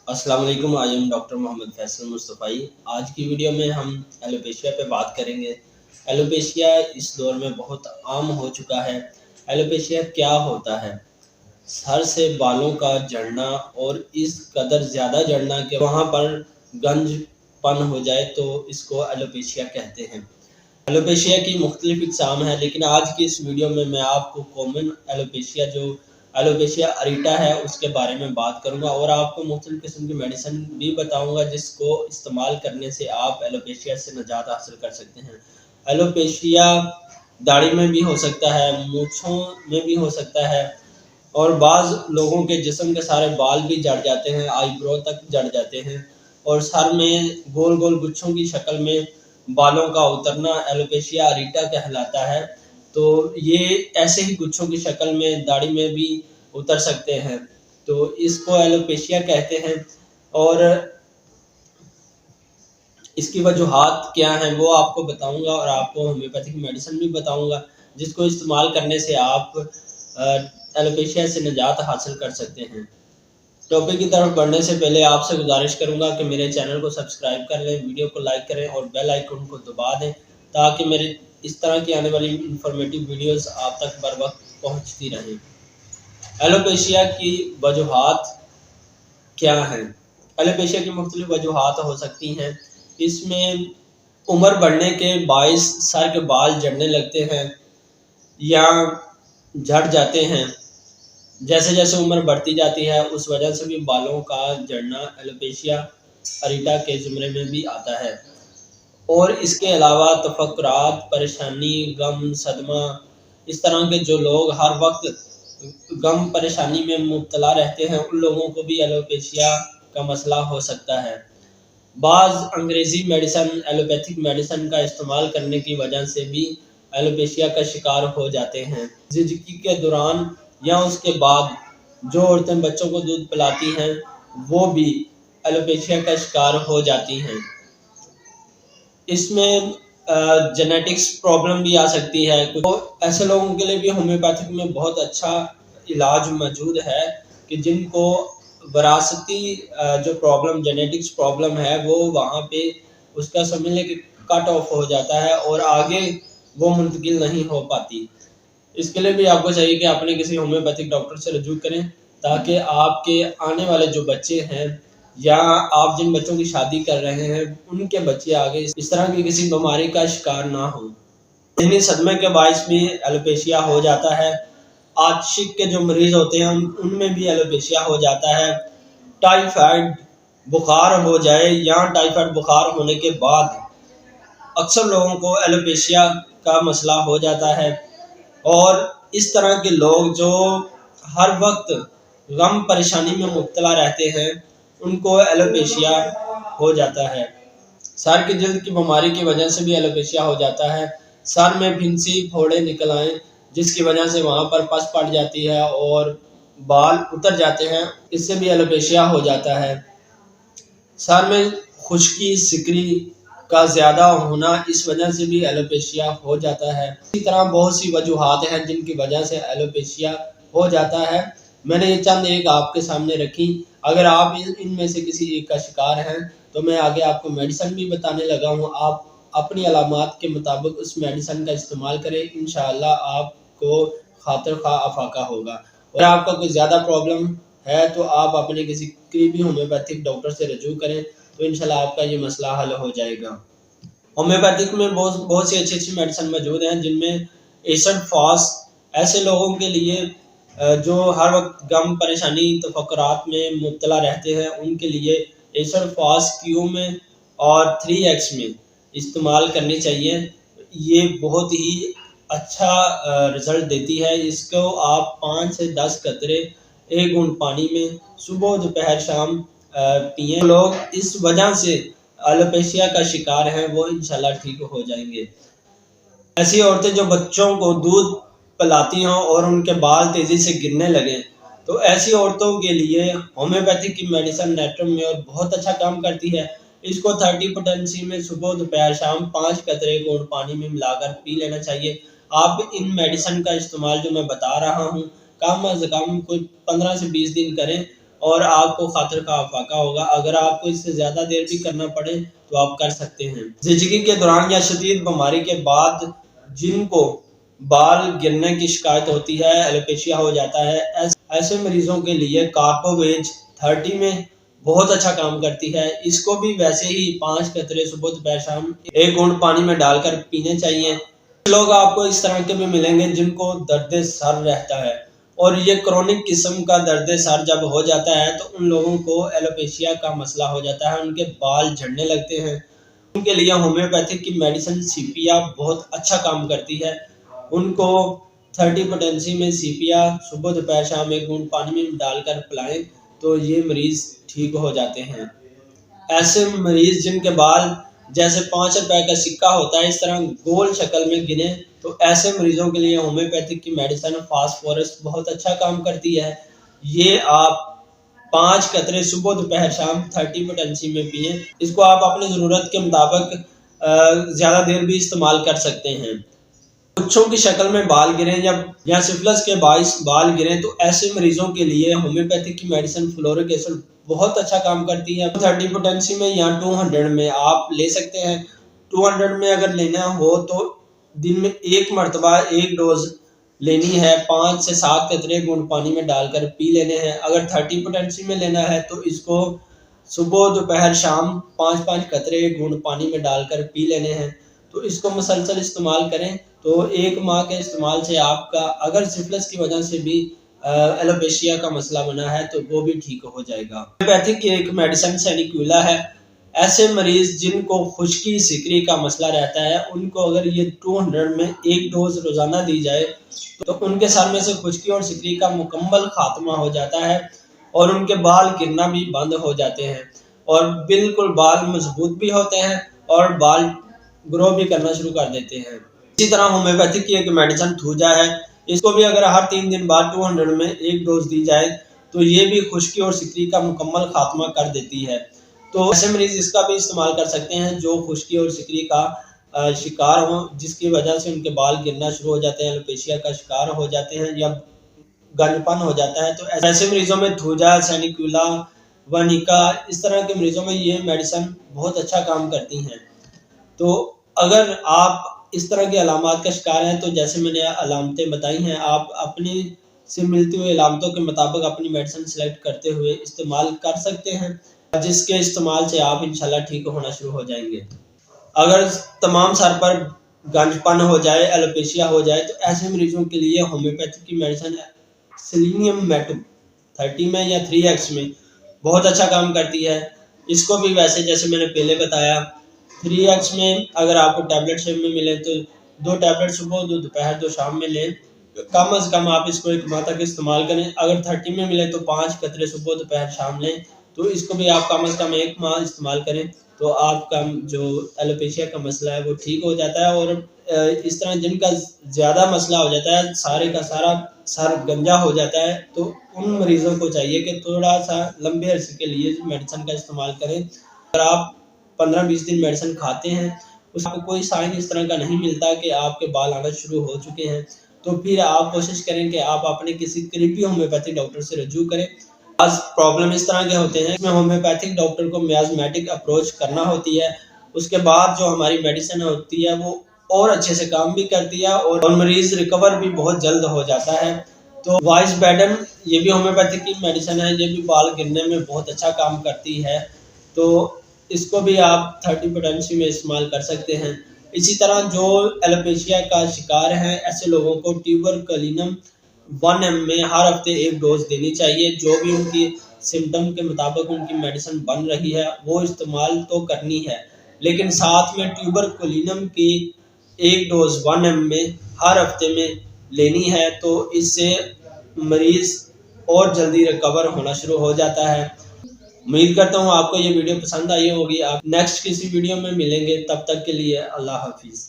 अस्सलाम वालेकुम। आज हम डॉक्टर मोहम्मद फैसल मुस्तफ़ाई। आज की वीडियो में हम एलोपेशिया पे बात करेंगे। एलोपेशिया इस दौर में बहुत आम हो चुका है। एलोपेशिया क्या होता है? सर से बालों का झड़ना और इस कदर ज़्यादा झड़ना कि वहाँ पर गंजपन हो जाए तो इसको एलोपेशिया कहते हैं। एलोपेशिया की मुख्तलिफ इक़साम है, लेकिन आज की इस वीडियो में मैं आपको कॉमन एलोपेशिया जो एलोपेशिया अरीटा है उसके बारे में बात करूंगा और आपको मुख्तलिफ किस्म की मेडिसिन भी बताऊंगा जिसको इस्तेमाल करने से आप एलोपेशिया से निजात हासिल कर सकते हैं। एलोपेशिया दाढ़ी में भी हो सकता है, मूँछों में भी हो सकता है और बाज़ लोगों के जिस्म के सारे बाल भी झड़ जाते हैं, आईब्रो तक झड़ जाते हैं और सर में गोल गोल गुच्छों की शक्ल में बालों का उतरना एलोपेशिया अरीटा कहलाता है। तो ये ऐसे ही गुच्छों की शक्ल में दाढ़ी में भी उतर सकते हैं, तो इसको एलोपेशिया कहते हैं। और इसकी वजूहात क्या हैं वो आपको बताऊंगा और आपको होम्योपैथिक मेडिसिन भी बताऊंगा जिसको इस्तेमाल करने से आप एलोपेशिया से निजात हासिल कर सकते हैं। टॉपिक की तरफ बढ़ने से पहले आपसे गुजारिश करूंगा कि मेरे चैनल को सब्सक्राइब कर लें, वीडियो को लाइक करें और बेल आइकन को दबा दें ताकि मेरे इस तरह की आने वाली इंफॉर्मेटिव वीडियोस आप तक बर वक्त पहुँचती रहें। एलोपेशिया की वजूहात क्या हैं? एलोपेशिया की मुख्तलिफ वजूहात हो सकती हैं। इसमें उम्र बढ़ने के बायस सर के बाल झड़ने लगते हैं या झड़ जाते हैं। जैसे जैसे उम्र बढ़ती जाती है उस वजह से भी बालों का झड़ना एलोपेशिया अरीटा के ज़ुमरे में भी आता है। और इसके अलावा तफक्कुरात, परेशानी, गम, सदमा, इस तरह के जो लोग हर वक्त गम परेशानी में मुब्तला रहते हैं उन लोगों को भी एलोपेशिया का मसला हो सकता है। बाज़ अंग्रेज़ी मेडिसिन, एलोपैथिक मेडिसिन का इस्तेमाल करने की वजह से भी एलोपेशिया का शिकार हो जाते हैं। ज़िंदगी के दौरान या उसके बाद जो औरतें बच्चों को दूध पिलाती हैं वो भी एलोपेशिया का शिकार हो जाती हैं। इसमें जेनेटिक्स प्रॉब्लम भी आ सकती है। तो ऐसे लोगों के लिए भी होम्योपैथिक में बहुत अच्छा इलाज मौजूद है कि जिनको वरासती जो प्रॉब्लम, जेनेटिक्स प्रॉब्लम है वो वहाँ पे उसका समझ लें कि कट ऑफ हो जाता है और आगे वो मुंतकिल नहीं हो पाती। इसके लिए भी आपको चाहिए कि अपने किसी होम्योपैथिक डॉक्टर से रजू करें ताकि आपके आने वाले जो बच्चे हैं या आप जिन बच्चों की शादी कर रहे हैं उनके बच्चे आगे इस तरह की किसी बीमारी का शिकार ना हो। इन्हीं सदमे के बायस भी एलोपेशिया हो जाता है। आशिक के जो मरीज होते हैं उनमें भी एलोपेशिया हो जाता है। टाइफाइड बुखार हो जाए या टाइफाइड बुखार होने के बाद अक्सर लोगों को एलोपेशिया का मसला हो जाता है। और इस तरह के लोग जो हर वक्त गम परेशानी में मुब्तला रहते हैं उनको एलोपेशिया हो जाता है। सर की जल्द की बीमारी की वजह से भी एलोपेशिया हो जाता है। सर में भिनसी फोड़े निकल आए जिसकी वजह से वहाँ पर पस पड़ जाती है और बाल उतर जाते हैं, इससे भी एलोपेशिया हो जाता है। सर में खुश्की, सिकरी का ज़्यादा होना, इस वजह से भी एलोपेशिया हो जाता है। इसी तरह बहुत सी वजूहात हैं जिनकी वजह से एलोपेशिया हो जाता है। मैंने ये चंद एक आपके सामने रखी। अगर आप इनमें से किसी एक का शिकार हैं तो मैं आगे आपको मेडिसिन भी बताने लगा हूँ। आप अपनी अलामात के मुताबिक उस मेडिसिन का इस्तेमाल करें, इंशाअल्लाह आपको खातिर खा अफाका होगा। और आपका कोई ज़्यादा प्रॉब्लम है तो आप अपने किसी करीबी होम्योपैथिक डॉक्टर से रजू करें तो इंशाल्लाह आपका ये मसला हल हो जाएगा। होम्योपैथिक में बहुत सी अच्छी अच्छी मेडिसिन मौजूद हैं जिनमें एसिड फास ऐसे लोगों के लिए जो हर वक्त गम परेशानी तफक्कुरात में मुब्तला रहते हैं उनके लिए एसिड फास क्यू में और 3x में इस्तेमाल करनी चाहिए। ये बहुत ही अच्छा रिज़ल्ट देती है। इसको आप 5 से 10 कतरे 1 घूंट पानी में सुबह दोपहर शाम पिए। लोग इस वजह से एलोपेशिया का शिकार हैं वो इंशाल्लाह ठीक हो जाएंगे। ऐसी औरतें जो बच्चों को दूध पिलाती हों और उनके बाल तेज़ी से गिरने लगे तो ऐसी औरतों के लिए होम्योपैथिक की मेडिसिन नेट्रम में और बहुत अच्छा काम करती है। इसको 30 पोटेंसी में सुबह दोपहर शाम 5 कतरे गुड़ पानी में मिलाकर पी लेना चाहिए। आप इन मेडिसिन का इस्तेमाल जो मैं बता रहा हूँ कम अज़ कम कोई 15 से 20 दिन करें اور آپ کو خاطر کا افاقہ ہوگا۔ اگر آپ کو اس سے زیادہ دیر بھی کرنا پڑے تو آپ کر سکتے ہیں۔ زچگی کے دوران یا شدید بیماری کے بعد جن کو بال گرنے کی شکایت ہوتی ہے، ایلوپیشیا ہو جاتا ہے، ایسے مریضوں کے لیے کاربوویج 30 میں بہت اچھا کام کرتی ہے۔ اس کو بھی ویسے ہی 5 قطرے صبح دوپہر شام 1 گھونٹ پانی میں ڈال کر پینے چاہیے۔ لوگ آپ کو اس طرح کے بھی ملیں گے جن کو درد سر رہتا ہے، اور یہ کرونک قسم کا درد سر جب ہو جاتا ہے تو ان لوگوں کو ایلوپیشیا کا مسئلہ ہو جاتا ہے، ان کے بال جھڑنے لگتے ہیں۔ ان کے لیے ہومیوپیتھک کی میڈیسن سیپیا بہت اچھا کام کرتی ہے۔ ان کو 30 پوٹینسی میں سیپیا صبح دوپہر شام 1 گھونٹ پانی میں ڈال کر پلائیں تو یہ مریض ٹھیک ہو جاتے ہیں۔ ایسے مریض جن کے بال جیسے 5 روپے کا سکہ ہوتا ہے اس طرح گول شکل میں گنے، تو ایسے مریضوں کے لیے ہومیوپیتھک کی میڈیسن فاسفورس بہت اچھا کام کرتی ہے۔ یہ آپ 5 قطرے صبح دوپہر شام 30 پوٹینسی میں پئیں۔ اس کو آپ اپنی ضرورت کے مطابق زیادہ دیر بھی استعمال کر سکتے ہیں۔ پچھوں کی شکل میں بال گریں یا سفلس کے باعث بال گریں تو ایسے مریضوں کے لیے ہومیوپیتھک کی میڈیسن فلورک ایسڈ بہت اچھا کام کرتی ہے۔ 30 پوٹینسی میں یا 200 میں آپ لے سکتے ہیں۔ 200 میں اگر لینا ہو تو دن میں 1 مرتبہ 1 ڈوز لینی ہے، 5 سے 7 قطرے گھونٹ پانی میں ڈال کر پی لینے ہیں۔ اگر 30 پوٹینسی میں لینا ہے تو اس کو صبح دوپہر شام 5 قطرے گھونٹ پانی میں ڈال کر پی لینے ہیں۔ تو اس کو مسلسل استعمال کریں تو 1 ماہ کے استعمال سے آپ کا اگر سفلس کی وجہ سے بھی ایلوپیشیا کا مسئلہ بنا ہے تو وہ بھی ٹھیک ہو جائے گا۔ ہومیوپیتھک کی ایک میڈیسن سینیکولا ہے۔ ایسے مریض جن کو خشکی سکری کا مسئلہ رہتا ہے ان کو اگر یہ 200 میں 1 ڈوز روزانہ دی جائے تو ان کے سر میں سے خشکی اور سکری کا مکمل خاتمہ ہو جاتا ہے، اور ان کے بال گرنا بھی بند ہو جاتے ہیں، اور بالکل بال مضبوط بھی ہوتے ہیں اور بال گرو بھی کرنا شروع کر دیتے ہیں۔ اسی طرح ہومیوپیتھک کی ایک میڈیسن تھوجا ہے۔ اس کو بھی اگر ہر 3 دن بعد 200 میں 1 ڈوز دی جائے تو یہ بھی خشکی اور سکری کا مکمل خاتمہ کر دیتی ہے۔ تو ایسے مریض اس کا بھی استعمال کر سکتے ہیں جو خشکی اور سکری کا شکار ہوں، جس کی وجہ سے ان کے بال گرنا شروع ہو جاتے ہیں، ایلوپیشیا کا شکار ہو جاتے ہیں یا گنج پن ہو جاتا ہے۔ تو ایسے مریضوں میں تھوجا، سینیکولا، ونیکا، اس طرح کے مریضوں میں یہ میڈیسن بہت اچھا کام کرتی ہیں۔ تو اگر آپ اس طرح کے علامات کا شکار ہیں تو جیسے میں نے علامتیں بتائی ہیں، آپ اپنی سے ملتی ہوئی علامتوں کے مطابق اپنی میڈیسن سلیکٹ کرتے ہوئے استعمال کر سکتے ہیں، جس کے استعمال سے آپ انشاءاللہ ٹھیک ہونا شروع ہو جائیں گے۔ اگر تمام سر پر گنج پن ہو جائے، ایلوپیشیا ہو جائے تو ایسے مریضوں کے لیے ہومیوپیتھک کی میڈیسن سیلینیم میٹو 30 میں یا 3x میں بہت اچھا کام کرتی ہے۔ اس کو بھی ویسے جیسے میں نے پہلے بتایا 3x میں اگر آپ کو ٹیبلٹ شیپ میں ملے تو 2 ٹیبلٹ صبح 2 دوپہر 2 شام میں لیں، کم از کم آپ اس کو 1 ماہ تک استعمال کریں۔ اگر 30 میں ملے تو 5 قطرے صبح دوپہر شام لیں، تو اس کو بھی آپ کم از کم 1 ماہ استعمال کریں تو آپ کا جو ایلوپیشیا کا مسئلہ ہے وہ ٹھیک ہو جاتا ہے۔ اور اس طرح جن کا زیادہ مسئلہ ہو جاتا ہے، سارے کا سارا سر گنجا ہو جاتا ہے، تو ان مریضوں کو چاہیے کہ تھوڑا سا لمبے عرصے کے لیے میڈیسن کا استعمال کریں۔ اگر آپ 15-20 دن میڈیسن کھاتے ہیں، اس کو کوئی سائن اس طرح کا نہیں ملتا کہ آپ کے بال آنا شروع ہو چکے ہیں، تو پھر آپ کوشش کریں کہ آپ اپنے کسی قریبی ہومیوپیتھک ڈاکٹر سے رجوع کریں۔ بعض پرابلم اس طرح کے ہوتے ہیں کہ ہومیوپیتھک ڈاکٹر کو میازمیٹک اپروچ کرنا ہوتی ہے، اس کے بعد جو ہماری میڈیسن ہوتی ہے وہ اور اچھے سے کام بھی کرتی ہے اور مریض ریکور بھی بہت جلد ہو جاتا ہے۔ تو وائس بیڈن یہ بھی ہومیوپیتھک کی میڈیسن ہے، یہ بھی بال گرنے میں بہت اچھا کام کرتی ہے، تو اس کو بھی آپ 30 پوٹینسی میں استعمال کر سکتے ہیں۔ اسی طرح جو ایلوپیشیا کا شکار ہیں ایسے لوگوں کو ٹیوبرکلینم 1 میں ہر ہفتے 1 ڈوز دینی چاہیے۔ جو بھی ان کی سمٹم کے مطابق ان کی میڈیسن بن رہی ہے وہ استعمال تو کرنی ہے، لیکن ساتھ میں ٹیوبرکلینم کی 1 ڈوز 1 میں ہر ہفتے میں لینی ہے، تو اس سے مریض اور جلدی ریکور ہونا شروع ہو جاتا ہے۔ امید کرتا ہوں آپ کو یہ ویڈیو پسند آئی ہوگی۔ آپ نیکسٹ کسی ویڈیو میں ملیں گے، تب تک کے لیے اللہ حافظ۔